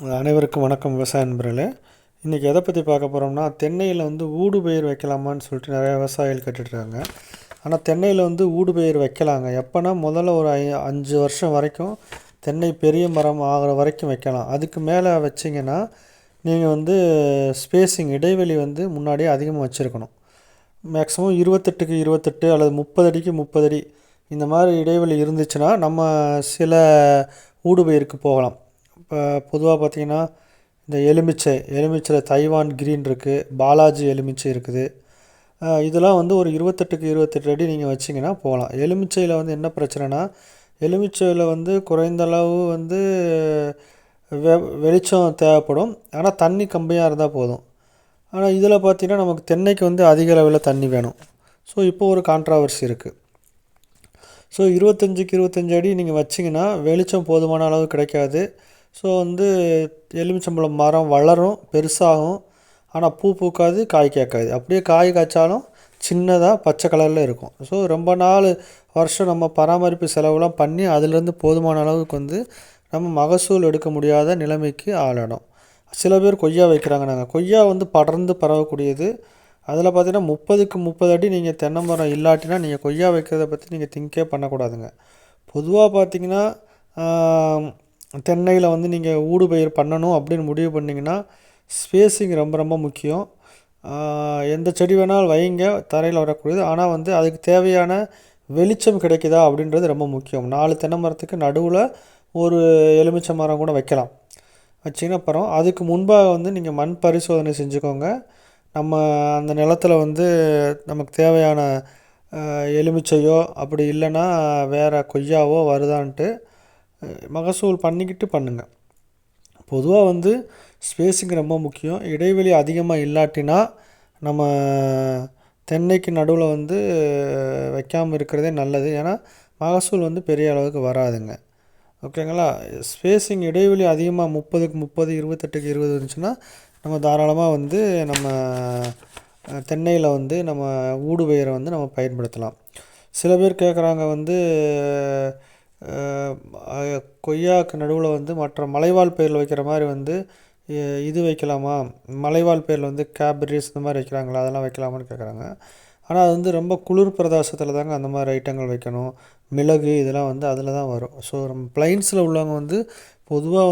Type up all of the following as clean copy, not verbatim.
அனைவருக்கும் வணக்கம் விவசாய நண்பர்களே. இன்றைக்கி எதை பற்றி பார்க்க போகிறோம்னா, தென்னையில் ஊடுபயிர் வைக்கலாமான்னு சொல்லிட்டு நிறைய விவசாயிகள் கேட்டுட்ருக்காங்க. ஆனால் தென்னையில் ஊடுபயிர் வைக்கலாங்க. எப்போனா முதல்ல ஒரு 5 வருஷம் வரைக்கும் தென்னை பெரிய மரம் ஆகிற வரைக்கும் வைக்கலாம். அதுக்கு மேலே வச்சிங்கன்னா நீங்கள் ஸ்பேஸிங் இடைவெளி முன்னாடியே அதிகமாக வச்சுருக்கணும். மேக்ஸிமம் 28க்கு 28 அல்லது 30 அடிக்கு 30 அடி இந்த மாதிரி இடைவெளி இருந்துச்சுன்னா நம்ம சில ஊடுபயிருக்கு போகலாம். இப்போ பொதுவாக பார்த்திங்கன்னா இந்த எலுமிச்சையில் தைவான் கிரீன் இருக்குது, பாலாஜி எலுமிச்சை இருக்குது. இதெல்லாம் ஒரு 28க்கு 28 அடி நீங்கள் வச்சிங்கன்னா போகலாம். எலுமிச்சையில் என்ன பிரச்சனைனா, எலுமிச்சையில் குறைந்த அளவு வெளிச்சம் தேவைப்படும். ஆனால் தண்ணி கம்மியாக இருந்தால் போதும். ஆனால் இதில் பார்த்திங்கன்னா நமக்கு தென்னைக்கு அதிக அளவில் தண்ணி வேணும். ஸோ இப்போ ஒரு கான்ட்ராவர்சி இருக்குது. ஸோ 25க்கு 25 அடி நீங்கள் வச்சிங்கன்னா வெளிச்சம் போதுமான அளவு கிடைக்காது. ஸோ எலுமிச்சம்பழம் மரம் வளரும், பெருசாகும். ஆனால் பூ பூக்காது, காய் காய்க்காது. அப்படியே காய் காய்ச்சாலும் சின்னதாக பச்சை கலரில் இருக்கும். ஸோ ரொம்ப வருஷம் நம்ம பராமரிப்பு செலவுலாம் பண்ணி அதிலேருந்து போதுமான அளவுக்கு நம்ம மகசூல் எடுக்க முடியாத நிலைமைக்கு ஆளாடும். சில பேர் கொய்யா வைக்கிறாங்க. நாங்கள் கொய்யா படர்ந்து பரவக்கூடியது. அதில் பார்த்திங்கன்னா 30க்கு 30 அடி நீங்கள் தென்னை மரம் இல்லாட்டினா நீங்கள் கொய்யா வைக்கிறத பற்றி நீங்கள் திங்கே பண்ணக்கூடாதுங்க. பொதுவாக பார்த்திங்கன்னா தென்னையில் நீங்கள் ஊடுபயிர் பண்ணணும் அப்படின்னு முடிவு பண்ணிங்கன்னா ஸ்பேஸிங் ரொம்ப ரொம்ப முக்கியம். எந்த செடி வேணாலும் வைங்க, தரையில் வரக்கூடியது. ஆனால் அதுக்கு தேவையான வெளிச்சம் கிடைக்குதா அப்படின்றது ரொம்ப முக்கியம். 4 தென்னை மரத்துக்கு நடுவில் ஒரு எலுமிச்சை மரம் கூட வைக்கலாம். வச்சிங்கன்னா அப்புறம் அதுக்கு முன்பாக நீங்கள் மண் பரிசோதனை செஞ்சுக்கோங்க. நம்ம அந்த நிலத்தில் நமக்கு தேவையான எலுமிச்சையோ அப்படி இல்லைன்னா வேறு கொய்யாவோ வருதான்ட்டு மகசூல் பண்ணிக்கிட்டு பண்ணுங்கள். பொதுவாக ஸ்பேஸிங் ரொம்ப முக்கியம். இடைவெளி அதிகமாக இல்லாட்டினா நம்ம தென்னைக்கு நடுவில் வைக்காமல் இருக்கிறதே நல்லது. ஏன்னா மகசூல் பெரிய அளவுக்கு வராதுங்க. ஓகேங்களா? ஸ்பேஸிங் இடைவெளி அதிகமாக 30க்கு 30, 28க்கு 20 இருந்துச்சுன்னா நம்ம தாராளமாக நம்ம தென்னையில் நம்ம ஊடுபயிரை நம்ம பயன்படுத்தலாம். சில பேர் கேட்குறாங்க கொய்யாவுக்கு நடுவில் மற்ற மலைவாழ் பயிரில் வைக்கிற மாதிரி இது வைக்கலாமா, மலைவாழ் பயிரில் கேபரிஸ் இந்த மாதிரி வைக்கிறாங்களா, அதெல்லாம் வைக்கலாமான்னு கேட்குறாங்க. ஆனால் அது ரொம்ப குளிர் பிரதேசத்தில் தாங்க அந்த மாதிரி ஐட்டங்கள் வைக்கணும். மிளகு இதெல்லாம் அதில் தான் வரும். ஸோ நம்ம பிளைன்ஸில் உள்ளவங்க பொதுவாக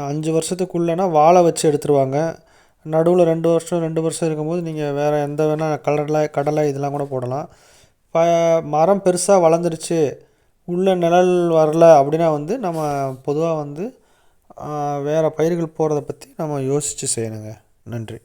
5 வருஷத்துக்குள்ளேனா வாழை வச்சு எடுத்துருவாங்க. நடுவில் 2 வருஷம் இருக்கும்போது நீங்கள் வேறு எந்த வேணால் கடலை இதெல்லாம் கூட போடலாம். மரம் பெருசாக வளர்ந்துருச்சு, உள்ள நிழல் வரல அப்படின்னா நம்ம பொதுவாக வேறு பயிர்கள் போகிறத பற்றி நம்ம யோசித்து செய்யணுங்க. நன்றி.